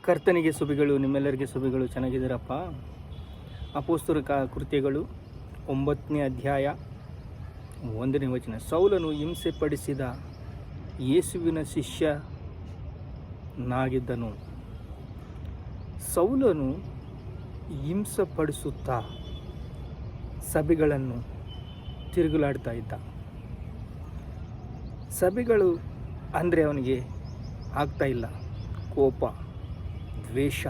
ಕರ್ತನಿಗೆ ಸುಬಿಗಳು, ನಿಮ್ಮೆಲ್ಲರಿಗೆ ಸುಬಿಗಳು. ಚೆನ್ನಾಗಿದ್ದೀರಪ್ಪ? ಅಪೊಸ್ತಲರ ಕೃತ್ಯಗಳು 9ನೇ ಅಧ್ಯಾಯ 1ನೇ ವಚನ. ಸೌಲನು ಹಿಂಸೆಪಡಿಸಿದ ಯೇಸುವಿನ ಶಿಷ್ಯನಾಗಿದ್ದನು. ಸೌಲನು ಹಿಂಸೆಪಡಿಸುತ್ತಾ ಸಭೆಗಳನ್ನು ತಿರುಗುಲಾಡ್ತಾ ಇದ್ದ. ಸಭೆಗಳು ಅಂದರೆ ಅವನಿಗೆ ಆಗ್ತಾ ಇಲ್ಲ. ಕೋಪ, ದ್ವೇಷ.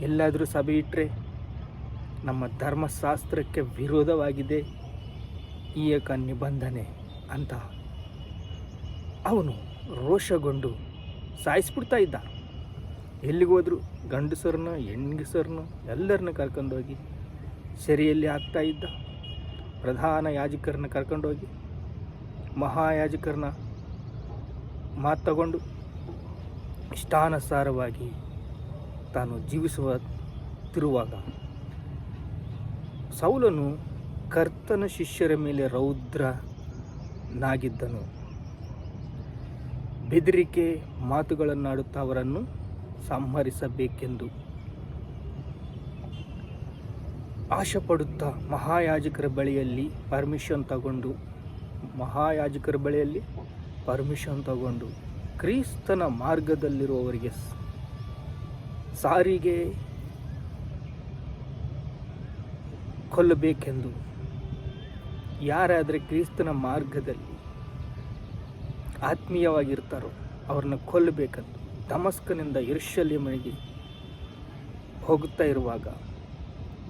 ಎಲ್ಲಾದರೂ ಸಭೆ ಇಟ್ಟರೆ ನಮ್ಮ ಧರ್ಮಶಾಸ್ತ್ರಕ್ಕೆ ವಿರೋಧವಾಗಿದೆ ಈ ನಿಬಂಧನೆ ಅಂತ ಅವನು ರೋಷಗೊಂಡು ಸಾಯಿಸ್ಬಿಡ್ತಾ ಇದ್ದ. ಎಲ್ಲಿಗೋದ್ರು ಗಂಡಸರನ್ನ ಹೆಂಗಸರನ್ನ ಎಲ್ಲರನ್ನ ಕರ್ಕೊಂಡೋಗಿ ಸೆರೆಯಲ್ಲಿ ಹಾಕ್ತಾ ಇದ್ದ. ಪ್ರಧಾನ ಯಾಜಕರನ್ನ ಕರ್ಕೊಂಡೋಗಿ ಮಹಾಯಾಜಕರನ್ನ ಮಾತು ತಗೊಂಡು ಇಷ್ಟಾನುಸಾರವಾಗಿ ತಾನು ಜೀವಿಸುತ್ತಿರುವಾಗ ಸೌಲನು ಕರ್ತನ ಶಿಷ್ಯರ ಮೇಲೆ ರೌದ್ರನಾಗಿದ್ದನು. ಬೆದರಿಕೆ ಮಾತುಗಳನ್ನಾಡುತ್ತಾ ಅವರನ್ನು ಸಂಹರಿಸಬೇಕೆಂದು ಆಶೆಪಡುತ್ತಾ ಮಹಾಯಾಜಕರ ಬಳಿಯಲ್ಲಿ ಪರ್ಮಿಷನ್ ತಗೊಂಡು ಕ್ರಿಸ್ತನ ಮಾರ್ಗದಲ್ಲಿರುವವರಿಗೆ ಸಾರಿಗೆ ಕೊಲ್ಲಬೇಕೆಂದು, ಯಾರಾದರೆ ಕ್ರಿಸ್ತನ ಮಾರ್ಗದಲ್ಲಿ ಆತ್ಮೀಯವಾಗಿರ್ತಾರೋ ಅವ್ರನ್ನ ಕೊಲ್ಲಬೇಕಂದು ದಮಸ್ಕನಿಂದ ಯೆರೂಸಲೇಮಿಗೆ ಹೋಗುತ್ತಾ ಇರುವಾಗ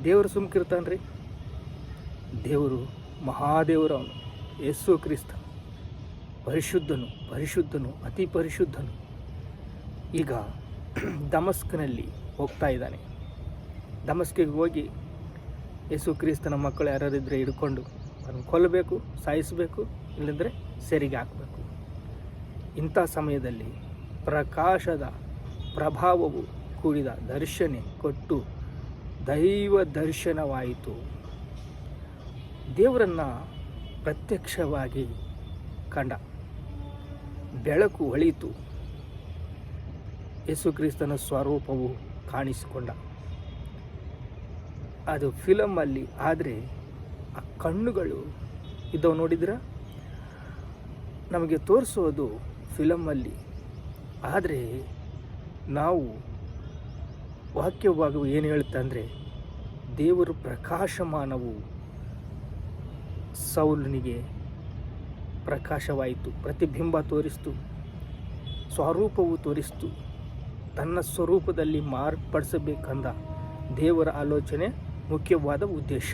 ದೇವರು ಸುಮ್ಕಿರ್ತಾನ್ರಿ. ದೇವರು ಮಹಾದೇವರು, ಅವನು ಯೇಸು ಕ್ರಿಸ್ತ ಪರಿಶುದ್ಧನು, ಅತಿ ಪರಿಶುದ್ಧನು. ಈಗ ದಮಸ್ಕನಲ್ಲಿ ಹೋಗ್ತಾ ಇದ್ದಾನೆ. ದಮಸ್ಕಿಗೆ ಹೋಗಿ ಯೇಸು ಕ್ರಿಸ್ತನ ಮಕ್ಕಳು ಯಾರಿದ್ರೆ ಹಿಡ್ಕೊಂಡು ಅದನ್ನು ಕೊಲ್ಲಬೇಕು, ಸಾಯಿಸಬೇಕು, ಇಲ್ಲಂದರೆ ಸೆರೆಗೆ ಹಾಕಬೇಕು. ಇಂಥ ಸಮಯದಲ್ಲಿ ಪ್ರಕಾಶದ ಪ್ರಭಾವವು ಕೂಡಿದ ದರ್ಶನ ಕೊಟ್ಟು ದೈವ ದರ್ಶನವಾಯಿತು. ದೇವರನ್ನು ಪ್ರತ್ಯಕ್ಷವಾಗಿ ಕಂಡ. ಬೆಳಕು ಹೊಳೆಯಿತು. ಯೇಸು ಕ್ರಿಸ್ತನ ಸ್ವರೂಪವು ಕಾಣಿಸಿಕೊಂಡ. ಅದು ಫಿಲಮಲ್ಲಿ. ಆದರೆ ಆ ಕಣ್ಣುಗಳು ಇದ್ದವು ನೋಡಿದ್ರ, ನಮಗೆ ತೋರಿಸೋದು ಫಿಲಮಲ್ಲಿ. ಆದರೆ ನಾವು ವಾಕ್ಯಭಾಗವು ಏನು ಹೇಳುತ್ತೆ ಅಂದರೆ, ದೇವರ ಪ್ರಕಾಶಮಾನವು ಸೌಲನಿಗೆ ಪ್ರಕಾಶವಾಯಿತು. ಪ್ರತಿಬಿಂಬ ತೋರಿಸ್ತು, ಸ್ವರೂಪವು ತೋರಿಸ್ತು. ತನ್ನ ಸ್ವರೂಪದಲ್ಲಿ ಮಾರ್ಪಡಿಸಬೇಕಂದ ದೇವರ ಆಲೋಚನೆ, ಮುಖ್ಯವಾದ ಉದ್ದೇಶ.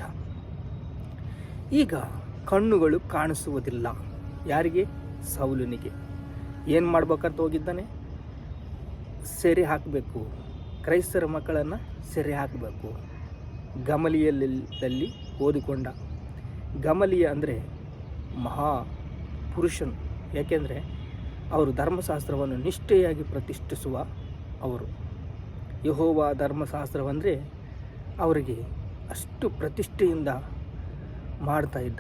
ಈಗ ಕಣ್ಣುಗಳು ಕಾಣಿಸುವುದಿಲ್ಲ. ಯಾರಿಗೆ? ಸೌಲನಿಗೆ. ಏನು ಮಾಡ್ಬೇಕಂತ ಹೋಗಿದ್ದಾನೆ? ಸೆರೆ ಹಾಕಬೇಕು. ಕ್ರೈಸ್ತರ ಮಕ್ಕಳನ್ನು ಸೆರೆ ಹಾಕಬೇಕು. ಗಮಲಿಯಲ್ಲಿ ಓದಿಕೊಂಡ. ಗಮಲಿಯ ಅಂದರೆ ಮಹಾಪುರುಷನು. ಯಾಕೆಂದರೆ ಅವರು ಧರ್ಮಶಾಸ್ತ್ರವನ್ನು ನಿಷ್ಠೆಯಾಗಿ ಪ್ರತಿಷ್ಠಿಸುವ ಅವರು. ಯೆಹೋವ ಧರ್ಮಶಾಸ್ತ್ರವಂದರೆ ಅವರಿಗೆ ಅಷ್ಟು ಪ್ರತಿಷ್ಠೆಯಿಂದ ಮಾಡ್ತಾ ಇದ್ದ.